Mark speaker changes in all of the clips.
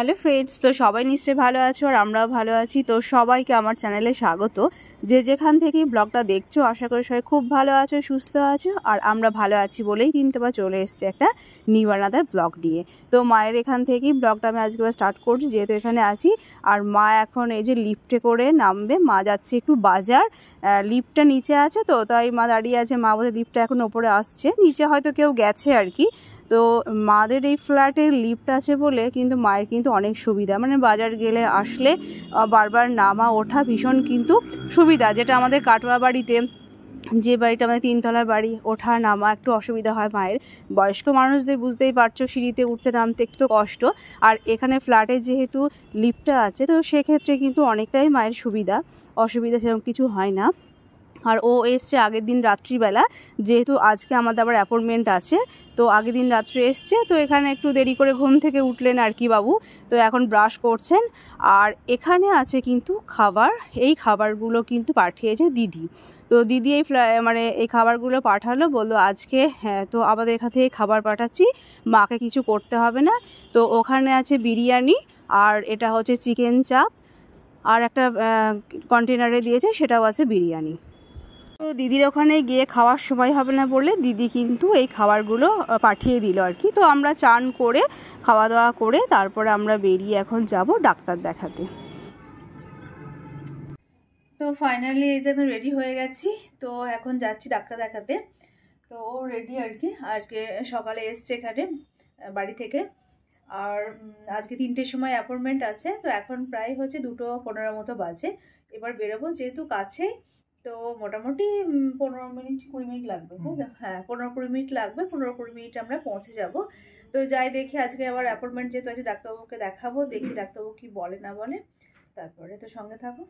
Speaker 1: Hello friends, তো সবাই নিশ্চয়ই ভালো আছো আর আমরাও ভালো আছি। তো সবাইকে আমার চ্যানেলে স্বাগত। যে যেখান থেকেই ব্লগটা দেখছো আশা করি সবাই খুব ভালো আছো, সুস্থ আছো। আর আমরা ভালো আছি বলেই কিন্তু বা চলে এসছে একটা নিউ আনাদার ব্লগ নিয়ে। তো মায়ের এখান থেকেই ব্লগটা আমি আজকে স্টার্ট করছি, যেহেতু এখানে আছি। আর মা এখন এই যে লিফটে করে নামবে, মা যাচ্ছে একটু বাজার। লিফটটা নিচে আছে, তো তাই মা দাঁড়িয়ে আছে। মা বলে লিফটটা এখন ওপরে আসছে, নিচে হয়তো কেউ গেছে আর কি। তো মাদের এই ফ্ল্যাটে লিফট আছে বলে কিন্তু মায়ের কিন্তু অনেক সুবিধা, মানে বাজার গেলে আসলে বারবার নামা ওঠা ভীষণ কিন্তু সুবিধা। যেটা আমাদের কাটোয়া বাড়িতে, যে বাড়িটা আমাদের 3 তলার বাড়ি, ওঠা নামা একটু অসুবিধা হয় মায়ের। বয়স্ক মানুষদের বুঝতেই পারছো, সিঁড়িতে উঠতে নামতে একটু কষ্ট। আর এখানে ফ্ল্যাটে যেহেতু লিফটটা আছে, তো সেক্ষেত্রে কিন্তু অনেকটাই মায়ের সুবিধা, অসুবিধা সেরকম কিছু হয় না। আর ও এসছে আগের দিন রাত্রিবেলা, যেহেতু আজকে আমাদের আবার অ্যাপয়েন্টমেন্ট আছে। তো আগের দিন রাত্রে এসছে, তো এখানে একটু দেরি করে ঘুম থেকে উঠলেন আর কি বাবু। তো এখন ব্রাশ করছেন। আর এখানে আছে কিন্তু খাবার, এই খাবারগুলো কিন্তু পাঠিয়েছে দিদি। তো দিদি এই খাবারগুলো পাঠালো, বললো আজকে হ্যাঁ তো আমাদের এখান থেকে খাবার পাঠাচ্ছি, মাকে কিছু করতে হবে না। তো ওখানে আছে বিরিয়ানি, আর এটা হচ্ছে চিকেন চাপ, আর একটা কন্টেনারে দিয়েছে, সেটাও আছে বিরিয়ানি। তো দিদির ওখানে গিয়ে খাওয়ার সময় হবে না বলে দিদি কিন্তু এই খাবারগুলো পাঠিয়ে দিল আর কি। তো আমরা চান করে খাওয়া দাওয়া করে তারপরে আমরা বেরিয়ে এখন যাব ডাক্তার দেখাতে। তো ফাইনালি এই যে রেডি হয়ে গেছি, তো এখন যাচ্ছি ডাক্তার দেখাতে। তো ও রেডি আর কি, আজকে সকালে এসছে এখানে বাড়ি থেকে। আর আজকে 3টের সময় অ্যাপয়েন্টমেন্ট আছে। তো এখন প্রায় হচ্ছে 2:15 মতো বাজে। এবার বেরোবো যেহেতু কাছে, তো মোটামুটি 15-20 মিনিট লাগবে। হ্যাঁ 15-20 মিনিট লাগবে, 15-20 মিনিট আমরা পৌঁছে যাব। তো যাই দেখি, আজকে আবার অ্যাপয়েন্টমেন্ট যেহেতু আছে ডাক্তারবাবুকে দেখাবো, দেখি ডাক্তারবাবু কি বলে না বলে। তারপরে তো সঙ্গে থাকো।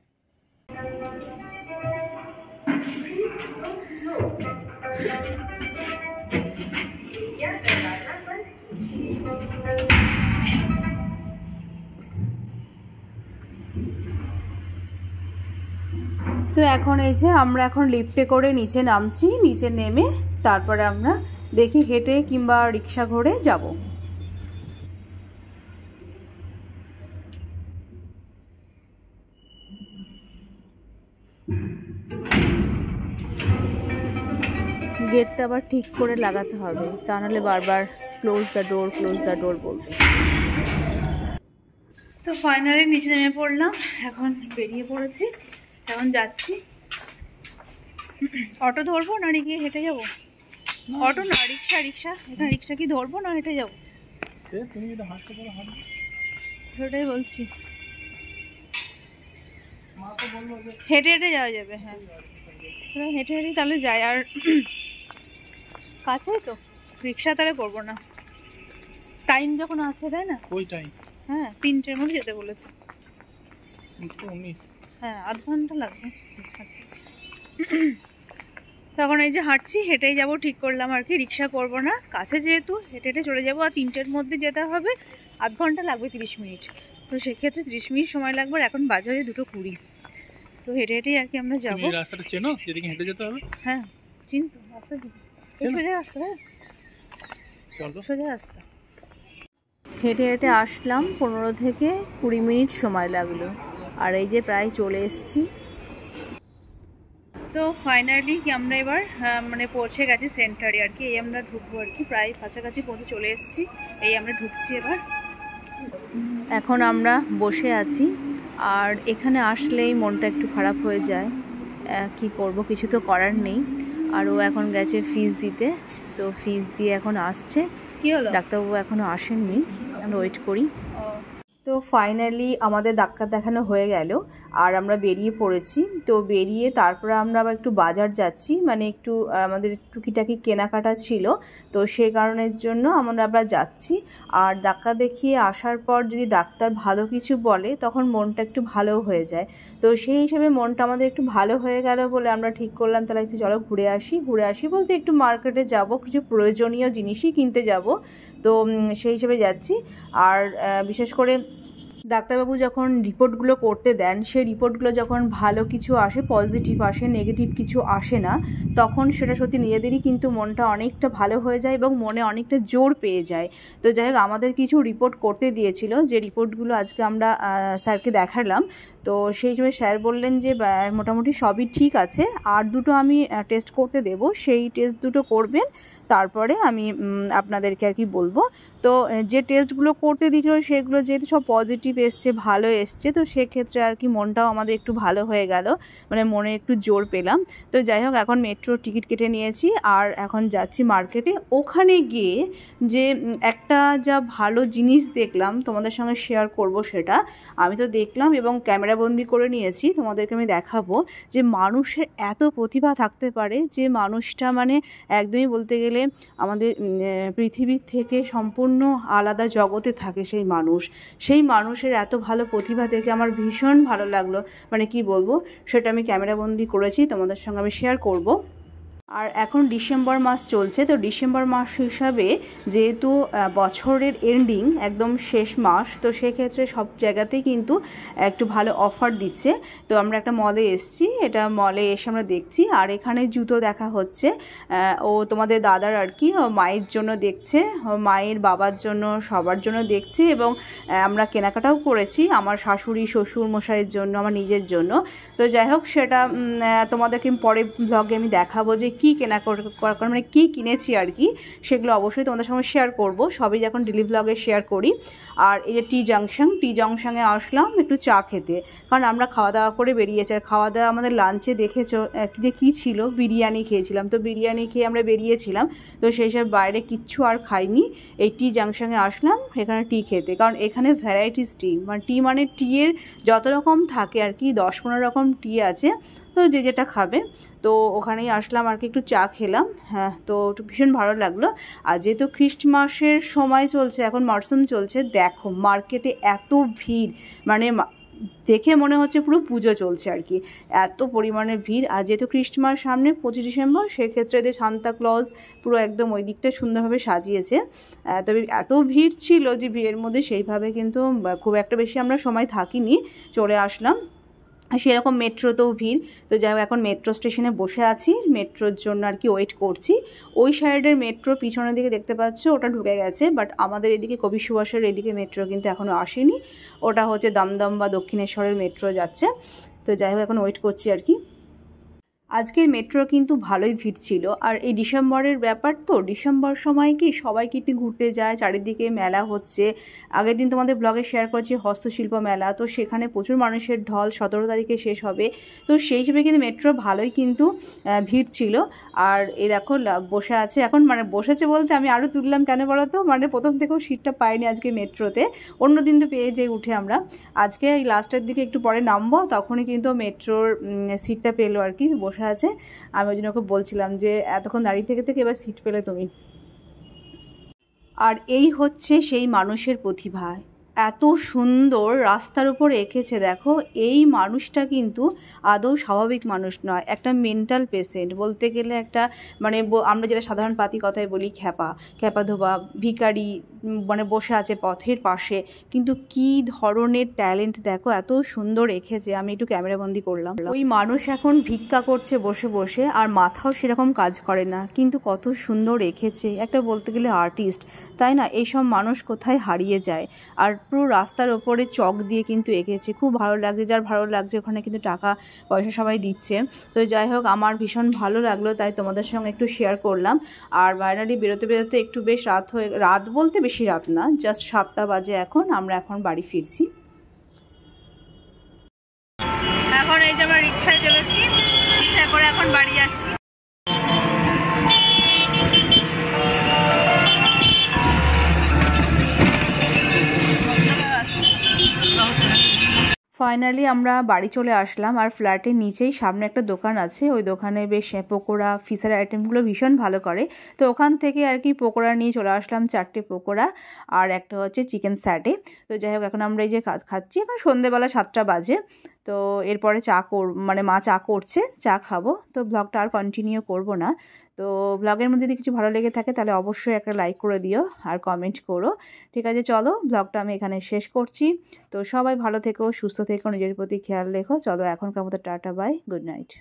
Speaker 1: তো এখন এই যে আমরা এখন লিফটে করে নিচে নামছি, নিচে নেমে তারপরে আমরা দেখি হেঁটে কিংবা রিক্সা করে যাব। গেটটা আবার ঠিক করে লাগাতে হবে, তা নাহলে বারবার ক্লোজ দ্য ডোর বলবে। তো ফাইনালি নিচে নেমে পড়লাম, এখন বেরিয়ে পড়েছি, এখন যাচ্ছি। অটো ধরবো না গিয়ে হেঁটে যাবো? অটো না, রিক্সা। এখানে রিক্সা কি ধরবো না হেঁটে যাবো?
Speaker 2: তুমি যদি হাঁটতে পারো হাঁটো,
Speaker 1: সেটাই বলছি। হেঁটে হেঁটে যাওয়া যাবে, হ্যাঁ হেঁটে হেঁটেই তাহলে যাই। আর কাছেই তো, রিক্সা তাহলে করবো না, টাইম যখন আছে তাই না।
Speaker 2: ওই টাইম
Speaker 1: হ্যাঁ 3টের মধ্যে যেতে বলেছে।
Speaker 2: 19,
Speaker 1: হ্যাঁ আধ ঘন্টা লাগবে। তখন এই যে হাঁটছি, হেঁটেই যাব ঠিক করলাম আর কি, রিক্সা করবো না, কাছে যেহেতু হেঁটে হেঁটে চলে যাবো। আর 3টের মধ্যে যেতে হবে, আধ ঘন্টা লাগবে 30 মিনিট। তো সেক্ষেত্রে 30 মিনিট সময় লাগবে। আর এখন বাজে 2:20। তো হেঁটে হেঁটেই আর কি আমরা যাবো।
Speaker 2: তুমি রাস্তাটা চেনো যেদিকে হেঁটে যেতে হবে?
Speaker 1: হ্যাঁ চিনতো, রাস্তা সোজা রাস্তা, হ্যাঁ সোজা রাস্তা। হেঁটে হেঁটে আসলাম, 15 থেকে 20 মিনিট সময় লাগলো। আর এই যে প্রায় চলে এসছি। তো ফাইনালি আমরা এবার মানে পৌঁছে গেছি সেন্টারে আর কি। এই আমরা ঢুকবো আর কি, প্রায় কাছাকাছি পৌঁছে চলে এসেছি। এই আমরা ঢুকছি এবার। এখন আমরা বসে আছি, আর এখানে আসলেই মনটা একটু খারাপ হয়ে যায়। কি করব, কিছু তো করার নেই। আর ও এখন গেছে ফিস দিতে, তো ফিস দিয়ে এখন আসছে। কি হলো, ডাক্তারবাবু এখনও আসেননি, আমরা ওয়েট করি। তো ফাইনালি আমাদের ডাক্তার দেখানো হয়ে গেল, আর আমরা বেরিয়ে পড়েছি। তো বেরিয়ে তারপরে আমরা আবার একটু বাজার যাচ্ছি, মানে একটু আমাদের টুকিটাকি কেনাকাটা ছিল, তো সেই কারণের জন্য আমরা আবার যাচ্ছি। আর ডাক্তার দেখিয়ে আসার পর যদি ডাক্তার ভালো কিছু বলে, তখন মনটা একটু ভালো হয়ে যায়। তো সেই হিসেবে মনটা আমাদের একটু ভালো হয়ে গেল বলে আমরা ঠিক করলাম তাহলে একটু চলো ঘুরে আসি বলতে একটু মার্কেটে যাব, কিছু প্রয়োজনীয় জিনিসই কিনতে যাব। তো সেই হিসেবে যাচ্ছি। আর বিশেষ করে ডাক্তারবাবু যখন রিপোর্টগুলো করতে দেন, সেই রিপোর্টগুলো যখন ভালো কিছু আসে, পজিটিভ আসে, নেগেটিভ কিছু আসে না, তখন সেটা সত্যি নিজেদেরই কিন্তু মনটা অনেকটা ভালো হয়ে যায় এবং মনে অনেকটা জোর পেয়ে যায়। তো যাই হোক, আমাদের কিছু রিপোর্ট করতে দিয়েছিল, যে রিপোর্টগুলো আজকে আমরা স্যারকে দেখালাম। তো সেই সময় স্যার বললেন যে মোটামুটি সবই ঠিক আছে, আর দুটো আমি টেস্ট করতে দেব, সেই টেস্ট দুটো করবেন, তারপরে আমি আপনাদেরকে আর কি বলবো। তো যে টেস্টগুলো করতে দিয়েছিল সেগুলো যেহেতু সব পজিটিভ এসছে, ভালো এসছে, তো সেক্ষেত্রে আর কি মনটাও আমাদের একটু ভালো হয়ে গেল, মানে মনে একটু জোর পেলাম। তো যাই হোক, এখন মেট্রোর টিকিট কেটে নিয়েছি আর এখন যাচ্ছি মার্কেটে। ওখানে গিয়ে যে একটা যা ভালো জিনিস দেখলাম তোমাদের সঙ্গে শেয়ার করব, সেটা আমি তো দেখলাম এবং ক্যামেরাবন্দি করে নিয়েছি, তোমাদেরকে আমি দেখাবো যে মানুষের এত প্রতিভা থাকতে পারে, যে মানুষটা মানে একদমই বলতে গেলে আমাদের পৃথিবীর থেকে সম্পূর্ণ আলাদা জগতে থাকে সেই মানুষের এত ভালো প্রতিভা দেখে আমার ভীষণ ভালো লাগলো, মানে কি বলবো, সেটা আমি ক্যামেরাবন্দি করেছি, তোমাদের সঙ্গে আমি শেয়ার করব। আর এখন ডিসেম্বর মাস চলছে, তো ডিসেম্বর মাস হিসাবে যেহেতু বছরের এন্ডিং, একদম শেষ মাস, তো সেক্ষেত্রে সব জায়গাতেই কিন্তু একটু ভালো অফার দিচ্ছে। তো আমরা একটা মলে এসেছি, এটা মলে এসে আমরা দেখছি, আর এখানে জুতো দেখা হচ্ছে। ও তোমাদের দাদার আর কি মায়ের জন্য দেখছে, মায়ের বাবার জন্য, সবার জন্য দেখছে, এবং আমরা কেনাকাটাও করেছি আমার শাশুড়ি শ্বশুর মশাইয়ের জন্য, আমার নিজের জন্য। তো যাই হোক, সেটা তোমাদেরকে পরে ব্লগে আমি দেখাবো যে কী কেনাকাটা মানে কী কিনেছি আর কি, সেগুলো অবশ্যই তোমাদের সঙ্গে শেয়ার করব, সবই যখন ডেলি ব্লগে শেয়ার করি। আর এই যে টি জাংশনে আসলাম একটু চা খেতে, কারণ আমরা খাওয়া দাওয়া করে বেরিয়েছি, আর খাওয়া দাওয়া আমাদের লাঞ্চে দেখেছো যে কী ছিল, বিরিয়ানি খেয়েছিলাম, তো বিরিয়ানি খেয়ে আমরা বেরিয়েছিলাম, তো সেই সব বাইরে কিচ্ছু আর খাইনি। এই টি জাংশনে আসলাম এখানে টি খেতে, কারণ এখানে ভ্যারাইটিস টি, মানে টিয়ের যত রকম থাকে আর কি, 10-15 রকম টি আছে, তো যে যেটা খাবে। তো ওখানেই আসলাম আর কি, একটু চা খেলাম। হ্যাঁ, তো একটু ভীষণ ভালো লাগলো। আর যেহেতু খ্রিস্টমাসের সময় চলছে, এখন মরশুম চলছে, দেখো মার্কেটে এত ভিড়, মানে দেখে মনে হচ্ছে পুরো পুজো চলছে আর কি, এত পরিমাণে ভিড়। আর যেহেতু খ্রিস্টমাস সামনে 25 ডিসেম্বর, সেক্ষেত্রে এদের সান্তা ক্লজ পুরো একদম ওই দিকটা সুন্দরভাবে সাজিয়েছে। তবে এত ভিড় ছিল যে ভিড়ের মধ্যে সেইভাবে কিন্তু খুব একটা বেশি আমরা সময় থাকিনি, চলে আসলাম। সেরকম মেট্রোতেও ভিড়। তো যাই হোক, এখন মেট্রো স্টেশনে বসে আছি, মেট্রোর জন্য আর কি ওয়েট করছি। ওই সাইডের মেট্রো পিছনের দিকে দেখতে পাচ্ছ, ওটা ঢুকে গেছে, বাট আমাদের এদিকে কবি সুভাষের এদিকে মেট্রো কিন্তু এখনও আসেনি, ওটা হচ্ছে দমদম বা দক্ষিণেশ্বরের মেট্রো যাচ্ছে। তো যাই হোক, এখন ওয়েট করছি আর কি। আজকের মেট্রো কিন্তু ভালোই ভিড় ছিল। আর এই ডিসেম্বরের ব্যাপার, তো ডিসেম্বর সময় কি সবাই কিন্তু ঘুরতে যায়, চারিদিকে মেলা হচ্ছে। আগের দিন তোমাদের ব্লগে শেয়ার করছি হস্তশিল্প মেলা, তো সেখানে প্রচুর মানুষের ঢল, 17 তারিখে শেষ হবে। তো সেই হিসেবে কিন্তু মেট্রো ভালোই কিন্তু ভিড় ছিল। আর এই দেখো বসে আছে এখন, মানে বসেছে বলতে আমি আরও তুললাম কেন বলো তো, মানে প্রথম থেকেও সিটটা পাইনি আজকে মেট্রোতে, অন্য দিন তো পেয়ে যাই উঠে আমরা, আজকে এই লাস্টের দিকে একটু পরে নামবো, তখনই কিন্তু মেট্রোর সিটটা পেলো আর কি, বসে আছে। আমি ওই জন্য ওকে বলছিলাম যে এতক্ষণ দাঁড়িয়ে থেকে থেকে এবার সিট পেলে তুমি। আর এই হচ্ছে সেই মানুষের প্রতিভা, এত সুন্দর রাস্তার উপর এঁকেছে দেখো। এই মানুষটা কিন্তু আদৌ স্বাভাবিক মানুষ নয়, একটা মেন্টাল পেশেন্ট বলতে গেলে, একটা মানে আমরা যেটা সাধারণ পাতি কথায় বলি খ্যাপা ধোবা ভিখারি, মানে বসে আছে পথের পাশে, কিন্তু কি ধরনের ট্যালেন্ট দেখো, এত সুন্দর এঁকেছে। আমি একটু ক্যামেরাবন্দি করলাম। ওই মানুষ এখন ভিক্ষা করছে বসে বসে, আর মাথাও সেরকম কাজ করে না, কিন্তু কত সুন্দর এঁকেছে, একটা বলতে গেলে আর্টিস্ট, তাই না? এইসব মানুষ কোথায় হারিয়ে যায়। আর পুরো রাস্তার ওপরে চক দিয়ে কিন্তু এঁকেছে, খুব ভালো লাগছে। যার ভালো লাগছে ওখানে কিন্তু টাকা পয়সা সবাই দিচ্ছে। তো যাই হোক, আমার ভীষণ ভালো লাগলো, তাই তোমাদের সঙ্গে একটু শেয়ার করলাম। আর ফাইনালি বেরোতে বেরোতে একটু বেশ রাত বলতে বেশি রাত না, জাস্ট 7টা বাজে এখন, আমরা এখন বাড়ি ফিরছি। এখন এই যে আমরা রিক্সায় চেপেছি, রিক্সায় করে এখন বাড়ি যাচ্ছি। ফাইনালি আমরা বাড়ি চলে আসলাম। আর ফ্ল্যাটের নিচেই সামনে একটা দোকান আছে, ওই দোকানে বেশ পকোড়া ফিশের আইটেমগুলো ভীষণ ভালো করে। তো ওখান থেকে আর কি পকোড়া নিয়ে চলে আসলাম, 4টে পকোড়া আর একটা হচ্ছে চিকেন স্যাটে। তো যাই হোক, এখন আমরা এই যে খাচ্ছি, এখন সন্ধ্যেবেলা 7টা বাজে। তো এরপরে মানে মা চা করছে, চা খাবো। তো ব্লগটা আর কন্টিনিউ করব না। তো ব্লগের মধ্যে যদি কিছু ভালো লেগে থাকে তাহলে অবশ্যই একটা লাইক করে দিও আর কমেন্ট করো। ঠিক আছে, চলো ব্লগটা আমি এখানে শেষ করছি। তো সবাই ভালো থেকো, সুস্থ থেকো, নিজের প্রতি খেয়াল রেখো। চলো এখনকার মতো টাটা, বাই, গুড নাইট।